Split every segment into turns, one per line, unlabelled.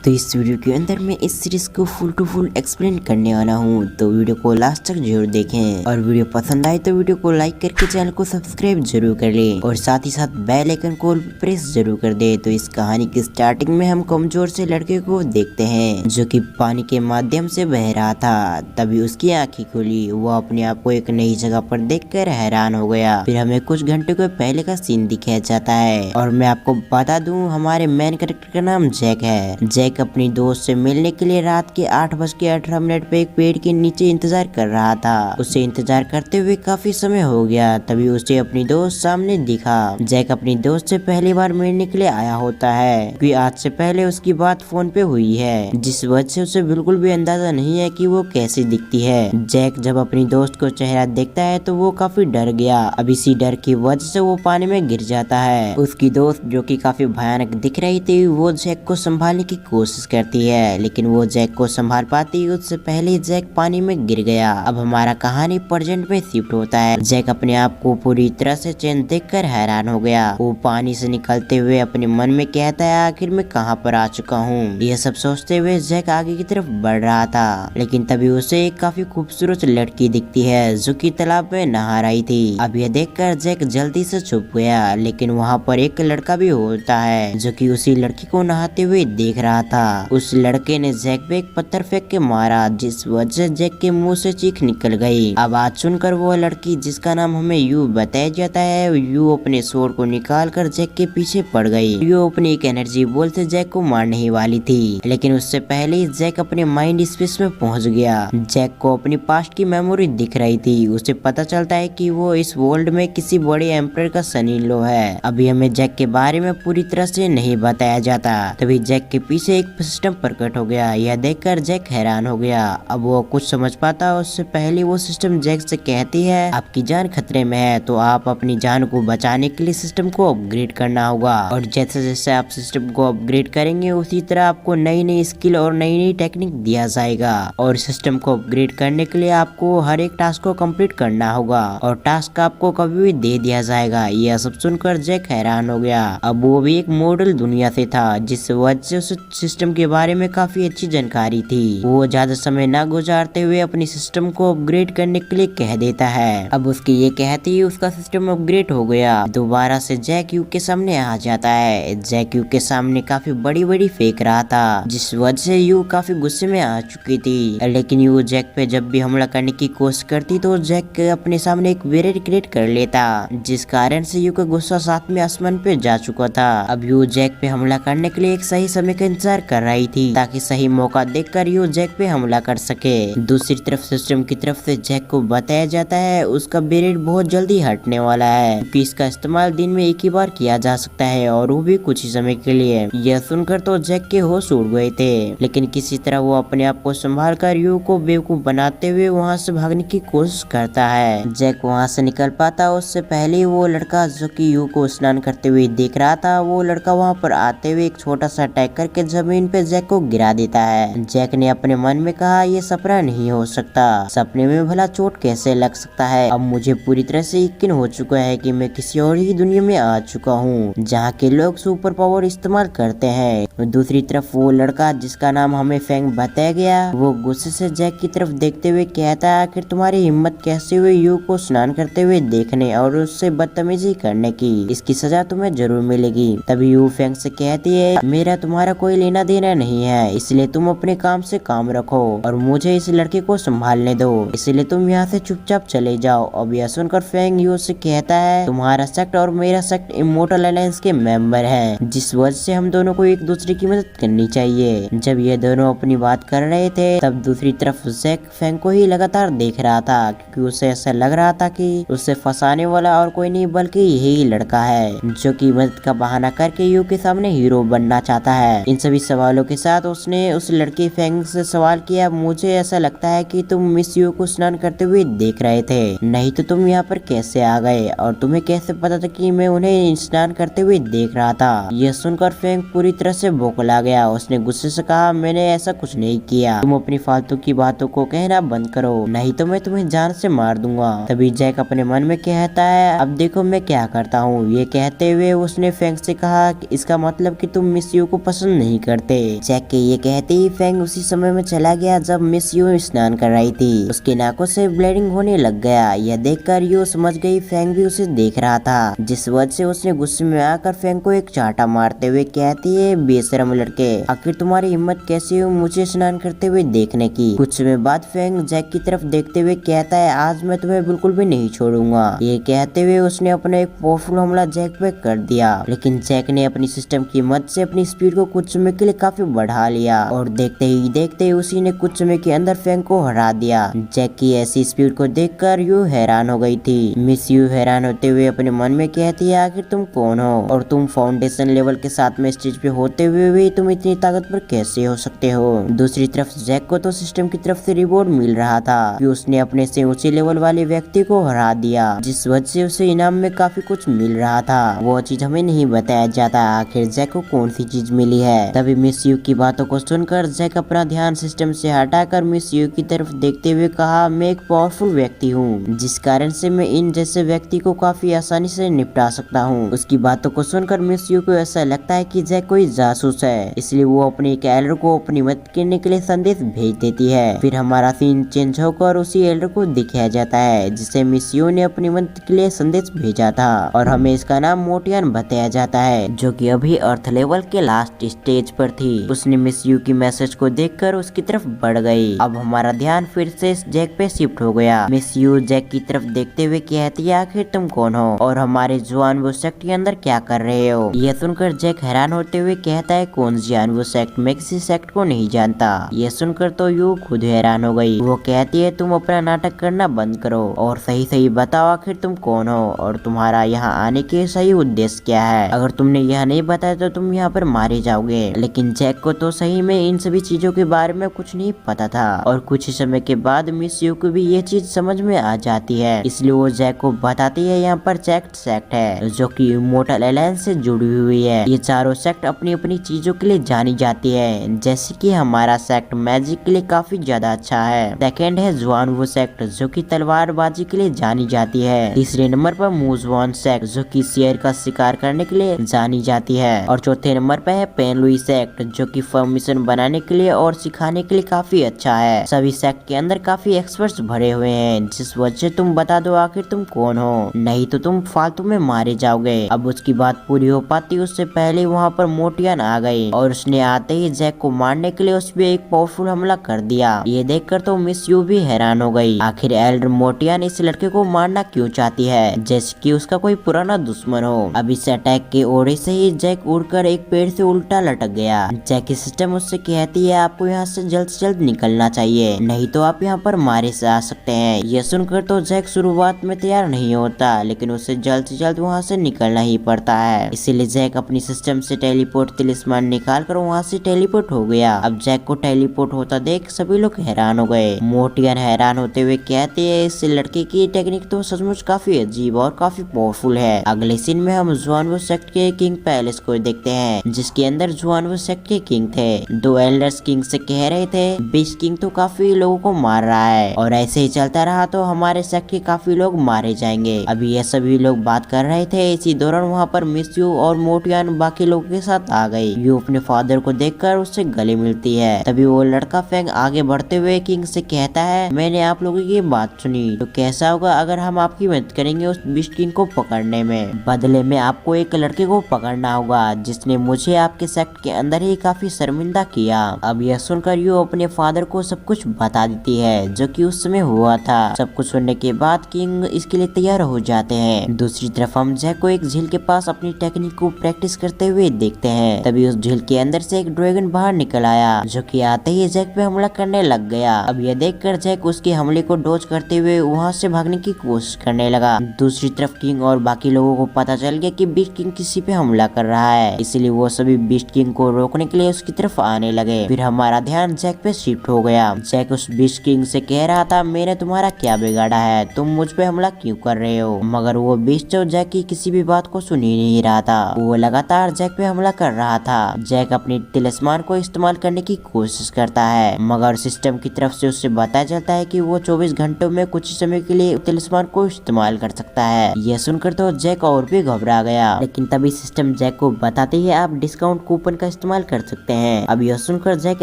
तो इस वीडियो के अंदर मैं इस सीरीज को फुल टू फुल एक्सप्लेन करने वाला हूँ, तो वीडियो को लास्ट तक जरूर देखें और वीडियो पसंद आए तो वीडियो को लाइक करके चैनल को सब्सक्राइब जरूर कर लें और साथ ही साथ बेल आइकन को प्रेस जरूर कर दे। तो इस कहानी की स्टार्टिंग में हम कमजोर से लड़के को देखते हैं जो कि पानी के माध्यम से बह रहा था। तभी उसकी आंखें खुली, वो अपने आप को एक नई जगह पर देखकर हैरान हो गया। फिर हमें कुछ घंटे को पहले का सीन दिखाया जाता है और मैं आपको बता दूं हमारे मेन कैरेक्टर का नाम जैक है। जैक अपनी दोस्त से मिलने के लिए रात के 8:18 पे एक पेड़ के नीचे इंतजार कर रहा था। उसे इंतजार करते हुए काफी समय हो गया। तभी उसे अपनी दोस्त सामने दिखा। जैक अपनी दोस्त से पहली बार मिलने के लिए आया होता है क्योंकि आज से पहले उसकी बात फोन पे हुई है, जिस वजह से उसे बिल्कुल भी अंदाजा नहीं है कि वो कैसी दिखती है। जैक जब अपनी दोस्त को चेहरा देखता है तो वो काफी डर गया। अब इसी डर की वजह से वो पानी में गिर जाता है। उसकी दोस्त जो कि काफी भयानक दिख रही थी, वो जैक को संभालने की कोशिश करती है, लेकिन वो जैक को संभाल पाती उससे पहले जैक पानी में गिर गया। अब हमारा कहानी प्रेजेंट में शिफ्ट होता है। जैक अपने आप को पूरी तरह से चैन देखकर हैरान हो गया। वो पानी से निकलते हुए अपने मन में कहता है आखिर मैं कहाँ पर आ चुका हूँ। यह सब सोचते हुए जैक आगे की तरफ बढ़ रहा था, लेकिन तभी उसे एक काफी खूबसूरत लड़की दिखती है जो कि तालाब में नहा रही थी। अब यह देखकर जैक जल्दी से छुप गया, लेकिन वहाँ पर एक लड़का भी होता है जो कि उसी लड़की को नहाते हुए देख रहा था। उस लड़के ने जैक पे एक पत्थर फेंक के मारा, जिस वजह से जैक के मुंह से चीख निकल गई। आवाज सुनकर वो लड़की, जिसका नाम हमें यू बताया जाता है, यू अपने स्वॉर्ड को निकाल कर जैक के पीछे पड़ गई। यू अपनी एक एनर्जी बॉल से जैक को मारने ही वाली थी, लेकिन उससे पहले ही जैक अपने माइंड स्पेस में पहुंच गया। जैक को अपनी पास्ट की मेमोरी दिख रही थी। उसे पता चलता है कि वो इस वर्ल्ड में किसी बड़े एम्पायर का सन इन लॉ है। अभी हमें जैक के बारे में पूरी तरह से नहीं बताया जाता। तभी जैक के पीछे एक सिस्टम प्रकट हो गया। यह देखकर जैक हैरान हो गया। अब वो कुछ समझ पाता उससे पहले वो सिस्टम जैक से कहती है आपकी जान खतरे में है, तो आप अपनी जान को बचाने के लिए सिस्टम को अपग्रेड करना होगा। और जैसे जैसे आप सिस्टम को अपग्रेड करेंगे उसी तरह आपको नई नई स्किल और नई नई टेक्निक दिया जाएगा। और सिस्टम को अपग्रेड करने के लिए आपको हर एक टास्क को कंप्लीट करना होगा और टास्क आपको कभी भी दे दिया जाएगा। यह सब सुनकर जैक हैरान हो गया। अब वो भी एक मॉडल दुनिया से था, जिस वजह से उस सिस्टम के बारे में काफी अच्छी जानकारी थी। वो ज्यादा समय न गुजारते हुए अपनी सिस्टम को अपग्रेड करने के लिए कह देता है। अब उसकी ये कहती ही उसका सिस्टम अपग्रेड हो गया। दोबारा से जैक यू के सामने आ जाता है। जैक यू के सामने काफी बड़ी बड़ी फेंक रहा था, जिस वजह से यू काफी गुस्से में आ चुकी थी। लेकिन यू जैक पे जब भी हमला करने की कोशिश करती तो जैक अपने सामने एक बैरियर क्रिएट कर लेता, जिस कारण से यू का गुस्सा साथ में आसमान पे जा चुका था। अब यू जैक पे हमला करने के लिए एक सही समय का इंतजार कर रही थी ताकि सही मौका देखकर यू जैक पे हमला कर सके। दूसरी तरफ सिस्टम की तरफ से जैक को बताया जाता है उसका बैरियर बहुत जल्दी हटने वाला है क्योंकि इसका इस्तेमाल दिन में एक ही बार किया जा सकता है और वो भी कुछ ही समय के लिए। यह सुनकर तो जैक के होश उड़ गए थे, लेकिन किसी तरह वो अपने आप को संभाल कर यू को बेवकूफ बनाते हुए वहाँ से भागने की कोशिश करता है। जैक वहाँ से निकल पाता उससे पहले वो लड़का जो कि यू को स्नान करते हुए देख रहा था, वो लड़का वहाँ पर आते हुए एक छोटा सा अटैक करके जमीन पे जैक को गिरा देता है। जैक ने अपने मन में कहा ये सपना नहीं हो सकता, सपने में भला चोट कैसे लग सकता है। अब मुझे पूरी तरह से यकीन हो चुका है कि मैं किसी और ही दुनिया में आ चुका हूँ जहाँ के लोग सुपर पावर इस्तेमाल करते हैं। दूसरी तरफ वो लड़का जिसका नाम हमें फैंग बताया गया, वो गुस्से से जैक की तरफ देखते हुए कहता है आखिर तुम्हारी हिम्मत कैसे हुई यू को स्नान करते हुए देखने और उससे बदतमीजी करने की, इसकी सजा तुम्हें जरूर मिलेगी। तभी यू फैंग से कहती है मेरा तुम्हारा कोई लेना देना नहीं है, इसलिए तुम अपने काम से काम रखो और मुझे इस लड़के को संभालने दो, इसलिए तुम यहाँ से चुपचाप चले जाओ। अब यह सुनकर फैंग यू से कहता है तुम्हारा सेक्ट और मेरा सेक्ट इमोर्टल अलायंस के मेंबर हैं, जिस वजह से हम दोनों को एक दूसरे की मदद करनी चाहिए। जब ये दोनों अपनी बात कर रहे थे तब दूसरी तरफ जैक फैंग को ही लगातार देख रहा था क्योंकि उसे ऐसा लग रहा था कि उसे फंसाने वाला और कोई नहीं बल्कि यही लड़का है जो कि मदद का बहाना करके यू के सामने हीरो बनना चाहता है। इन सभी सवालों के साथ उसने उस लड़के फैंग से सवाल किया मुझे ऐसा लगता है कि तुम मिस यू को स्नान करते हुए देख रहे थे, नहीं तो तुम यहाँ पर कैसे आ गए और तुम्हें कैसे पता था कि मैं उन्हें स्नान करते हुए देख रहा था। यह सुनकर फैंग पूरी तरह से बौखला गया। उसने गुस्से से कहा मैंने ऐसा कुछ नहीं किया, तुम अपनी फालतू की बातों को कहना बंद करो नहीं तो मैं तुम्हें जान से मार दूंगा। तभी जैक अपने मन में कहता है अब देखो मैं क्या करता हूँ। ये कहते हुए उसने फैंग से कहा कि इसका मतलब कि तुम मिस यू को पसंद नहीं करते। जैक के ये कहते ही फैंग उसी समय में चला गया जब मिस यू स्नान कर रही थी। उसकी नाकों से ब्लीडिंग होने लग गया। यह देखकर यू समझ गई फैंग भी उसे देख रहा था, जिस वजह से उसने गुस्से में आकर फैंग को एक चांटा मारते हुए कहती है, बेशरम लड़के, आखिर तुम्हारी हिम्मत कैसी हो मुझे स्नान करते हुए देखने की। कुछ समय बाद फैंग जैक की तरफ देखते हुए कहता है, आज मैं तुम्हें बिल्कुल भी नहीं छोड़ूंगा। ये कहते हुए उसने अपना एक पावरफुल हमला जैक पे कर दिया, लेकिन जैक ने अपनी सिस्टम की मदद से अपनी स्पीड को कुछ समय के लिए काफी बढ़ा लिया और देखते ही उसी ने कुछ समय के अंदर फैंग को हरा दिया। जैक की ऐसी स्पीड को देखकर यू हैरान हो गई थी। मिस यू हैरान होते हुए अपने मन में कहती है, आखिर तुम कौन हो और तुम फाउंडेशन लेवल के साथ में स्टेज पे होते हुए भी तुम इतनी ताकतवर कैसे हो सकते हो। दूसरी तरफ जैक को तो सिस्टम की तरफ से रिवॉर्ड मिल रहा था कि उसने अपने से ऊंचे लेवल वाले व्यक्ति को हरा दिया, जिस वजह से उसे इनाम में काफी कुछ मिल रहा था। वो चीज हमें नहीं बताया जाता आखिर जैक को कौन सी चीज मिली है। तभी मिस यू की बातों को सुनकर जैक अपना ध्यान सिस्टम से हटाकर मिस यू की तरफ देखते हुए कहा, मैं एक पावरफुल व्यक्ति हूँ, जिस कारण से मैं इन जैसे व्यक्ति को काफी आसानी से निपटा सकता हूँ। उसकी बातों को सुनकर मिस यू को ऐसा लगता है कि जैक कोई जासूस है, इसलिए वो अपने एक एल्डर को अपनी मदद करने के लिए संदेश भेज देती है। फिर हमारा सीन चेंज होकर उसी एल्डर को दिखाया जाता है जिसे मिस यू ने अपनी मदद के लिए संदेश भेजा था और हमें इसका नाम मोटियन बताया जाता है, जो कि अभी अर्थ लेवल के लास्ट स्टेज पर थी। उसने मिस यू की मैसेज को देखकर उसकी तरफ बढ़ गई। अब हमारा ध्यान फिर से जैक पे शिफ्ट हो गया। मिस यू जैक की तरफ देखते हुए कहती है, आखिर तुम कौन हो और हमारे जुआन वो सेक्ट के अंदर क्या कर रहे हो। यह सुनकर जैक हैरान होते हुए कहता है, कौन जुआन वो सेक्ट, मैं किसी सेक्ट को नहीं जानता। यह सुनकर तो यू खुद हैरान हो गई। वो कहती है, तुम अपना नाटक करना बंद करो और सही सही बताओ आखिर तुम कौन हो और तुम्हारा यहाँ आने के सही उद्देश्य क्या है। अगर तुमने यह नहीं बताया तो तुम यहाँ पर मारे जाओगे। लेकिन जैक को तो सही में इन सभी चीजों के बारे में कुछ नहीं पता था और कुछ ही समय के बाद मिस यू को भी ये चीज समझ में आ जाती है, इसलिए वो जैक को बताती है यहाँ पर चेक्ड सेक्ट है जो कि इमोर्टल अलायंस से जुड़ी हुई है। ये चारों सेक्ट अपनी अपनी चीजों के लिए जानी जाती है, जैसे कि हमारा सेक्ट मैजिक के लिए काफी ज्यादा अच्छा है। सेकेंड है जुआन वो सेक्ट जो कि तलवारबाजी के लिए जानी जाती है। तीसरे नंबर पर मूजवान सेक्ट जो कि शेर का शिकार करने के लिए जानी जाती है और चौथे नंबर पर है पेनलुई सेक्ट जो कि फॉर्मेशन बनाने के लिए और सिखाने के लिए काफी अच्छा है। सभी सेक्ट के अंदर काफी एक्सपर्ट्स भरे हुए हैं, जिस वजह से तुम बता दो आखिर तुम कौन हो, नहीं तो तुम फालतू में मारे जाओगे। अब उसकी बात पूरी हो पाती उससे पहले वहाँ पर मोटियन आ गई और उसने आते ही जैक को मारने के लिए उस पे एक पावरफुल हमला कर दिया। ये देखकर तो मिस यू भी हैरान हो गई, आखिर एल्डर मोटियन इस लड़के को मारना क्यों चाहती है, जैसे कि उसका कोई पुराना दुश्मन हो। अब इस अटैक के ओरे से ही जैक उड़कर एक पेड़ से उल्टा लटक गया। जैक की सिस्टम उससे कहती है, आपको यहाँ से जल्द निकलना चाहिए, नहीं तो आप यहाँ पर मारे से आ सकते हैं। यह सुनकर तो जैक शुरुआत में तैयार नहीं होता, लेकिन उसे जल्द से जल्द वहाँ से निकलना ही पड़ता है। इसीलिए जैक अपनी सिस्टम से टेलीपोर्ट तिलिस्मान निकाल कर वहाँ से टेलीपोर्ट हो गया। अब जैक को टेलीपोर्ट होता देख सभी लोग हैरान हो गए। मोटियन हैरान होते हुए कहते हैं, इस लड़के की टेक्निक तो सचमुच काफी अजीब और काफी पावरफुल है। अगले सीन में हम जुआनवो सेक्ट के किंग पैलेस को देखते हैं, जिसके अंदर जुआनवो सेक्ट के किंग थे। दो एल्डर्स किंग से कह रहे थे, बीस्ट किंग तो काफी लोगों को मार रहा है और ऐसे ही चलता रहा तो हमारे सेक्ट के काफी लोग मारे जाएंगे। अभी ये सभी लोग बात कर रहे थे, इसी दौरान वहाँ पर मिस यू और मोटियन बाकी लोगों के साथ आ गई। यू अपने फादर को देखकर उससे गले मिलती है। तभी वो लड़का फैंग आगे बढ़ते हुए किंग से कहता है, मैंने आप लोगों की बात सुनी, तो कैसा होगा अगर हम आपकी मदद करेंगे उस बीस्ट किंग को पकड़ने में। बदले में आपको एक लड़के को पकड़ना होगा जिसने मुझे आपके सेक्ट के अंदर ही काफी शर्मिंदा किया। अब यह सुनकर यू अपने फादर को सब कुछ बता देती है जो कि उस समय हुआ था। सब कुछ सुनने के बाद किंग इसके लिए तैयार हो जाते हैं। दूसरी तरफ हम जैक को एक झील के पास अपनी टेक्निक को प्रैक्टिस करते हुए देखते हैं। तभी उस झील के अंदर से एक ड्रैगन बाहर निकल आया जो कि आते ही जैक पे हमला करने लग गया। अब यह देखकर जैक उसके हमले को डॉज करते हुए वहाँ से भागने की कोशिश करने लगा। दूसरी तरफ किंग और बाकी लोगों को पता चल गया कि बीस्ट किंग किसी पे हमला कर रहा है, इसलिए वो सभी बीस्ट किंग को रोकने के लिए उसकी तरफ आने लगे। फिर हमारा ध्यान जैक पे शिफ्ट हो गया। जैक उस बीस्ट किंग से कह रहा था, मैंने तुम्हारा क्या बिगाड़ा है, तुम मुझ पे हमला क्यों कर रहे हो। मगर वो बीस्ट जो जैक की किसी भी बात को सुन ही नहीं रहा था, वो लगातार जैक पे हमला कर रहा था। जैक अपनी तिलिस्मान को इस्तेमाल करने की कोशिश करता है, मगर सिस्टम की तरफ से उससे बताया जाता है कि वो 24 घंटों में कुछ समय के लिए तिलिस्मान को इस्तेमाल कर सकता है। यह सुनकर तो जैक और भी घबरा गया, लेकिन तभी सिस्टम जैक को बताती है, आप डिस्काउंट कूपन का इस्तेमाल कर सकते हैं। अब यह सुनकर जैक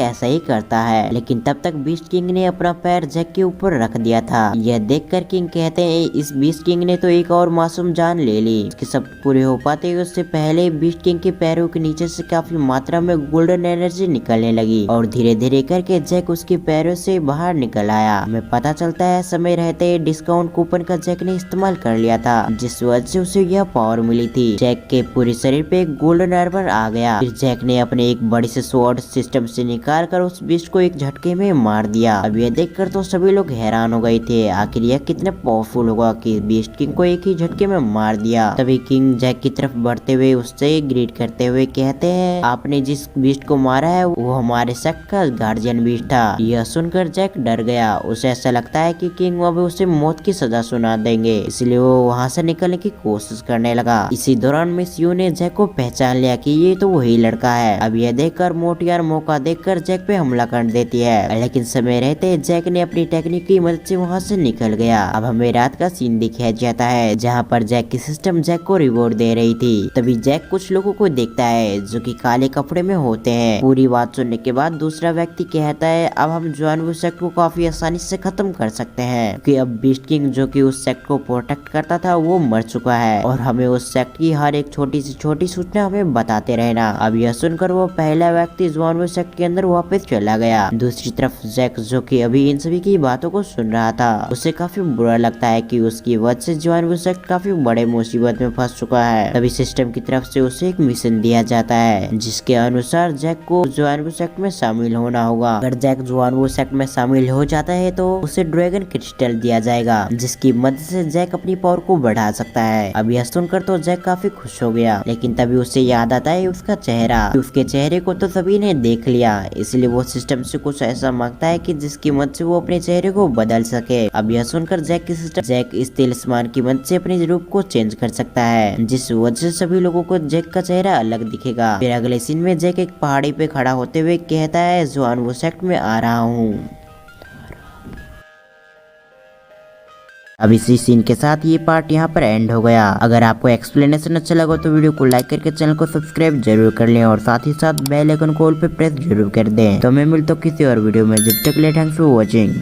ऐसा ही करता है, लेकिन तब तक बीस्ट किंग ने अपना पैर जैक के ऊपर रख दिया था। यह देखकर किंग कहते हैं इस बीस्ट किंग ने तो एक और मासूम जान ले ली। इसके सब पूरे हो पाते ही उससे पहले बीस्ट किंग के पैरों के नीचे से काफी मात्रा में गोल्डन एनर्जी निकलने लगी और धीरे धीरे करके जैक उसके पैरों से बाहर निकल आया। हमें पता चलता है समय रहते डिस्काउंट कूपन का जैक ने इस्तेमाल कर लिया था, जिस वजह से उसे यह पावर मिली थी। जैक के पूरे शरीर पे एक गोल्डन आर्मर आ गया। फिर जैक ने अपने एक बड़ी से स्वॉर्ड सिस्टम से निकाल कर उस बीस्ट को एक झटके में मार दिया। अब यह देखकर तो सभी लोग हैरान हो गए थे, आखिर यह कितने पावरफुल होगा कि बीस्ट किंग को एक ही झटके में मार दिया। तभी किंग जैक की तरफ बढ़ते हुए उससे ग्रीट करते हुए कहते हैं आपने जिस बीस्ट को मारा है वो हमारे सेक्ट का गार्जियन बीस्ट था। यह सुनकर जैक डर गया। उसे ऐसा लगता है कि किंग अब उसे मौत की सजा सुना देंगे, इसलिए वो वहाँ से निकलने की कोशिश करने लगा। इसी दौरान मिस यू ने जैक को पहचान लिया कि ये तो वही लड़का है। अब यह देखकर मोटियार मौका देखकर जैक पे हमला कर देती है, लेकिन समय रहते जैक ने अपनी टेक्निक की मदद से वहाँ से निकल गया। अब हमें रात का सीन दिखाया जाता है जहाँ पर जैक की सिस्टम जैक को रिवॉर्ड दे रही थी। तभी जैक कुछ लोगों को देखता है जो कि काले कपड़े में होते हैं। पूरी बात सुनने के बाद दूसरा व्यक्ति कहता है अब हम जानवर सेक्ट को काफी आसानी से खत्म कर सकते हैं, कि अब बीस्ट किंग जो कि उस सेक्ट को प्रोटेक्ट करता था वो मर चुका है और हमें उस सेक्ट की हर एक छोटी से छोटी सूचना हमें बताते रहना। अब यह सुनकर वो पहला व्यक्ति जानवर सेक्ट के अंदर वापस चला गया। दूसरी तरफ जैक जो कि अभी इन सभी की बातों को सुन रहा था, उसे काफी बुरा लगता है कि उसकी वजह से जानवर सेक्ट काफी बड़े मुसीबत में फंस चुका है। तभी सिस्टम की तरफ से उसे एक मिशन दिया जाता है जिसके अनुसार जैक को जानवर सेक्ट में शामिल होना होगा। अगर जैक जानवर सेक्ट में शामिल हो जाता है तो उसे ड्रैगन क्रिस्टल दिया जाएगा, जिसकी मदद से जैक अपनी पावर को बढ़ा सकता है। अब यह सुनकर तो जैक काफी खुश हो गया, लेकिन तभी उसे याद आता है उसका चेहरा। उसके चेहरे को तो सभी ने देख लिया, इसलिए वो सिस्टम से कुछ ऐसा मांगता है कि जिसकी मदद से वो अपने चेहरे को बदल सके। अब यह सुनकर जैक की सिस्टम जैक इस तिलिस्मान की मदद से अपने रूप को चेंज कर सकता है, जिस वजह से सभी लोगों को जैक का चेहरा अलग दिखेगा। फिर अगले सीन में जैक एक पहाड़ी पे खड़ा होते हुए कहता है जानवर सेक्ट में आ रहा हूँ। अब इसी सीन के साथ ये पार्ट यहाँ पर एंड हो गया। अगर आपको एक्सप्लेनेशन अच्छा लगा तो वीडियो को लाइक करके चैनल को सब्सक्राइब जरूर कर लें और साथ ही साथ बेल आइकन को ऑल पे प्रेस जरूर कर दें। तो मैं मिलता हूँ किसी और वीडियो में, जब तक के लिए थैंक्स फॉर वॉचिंग।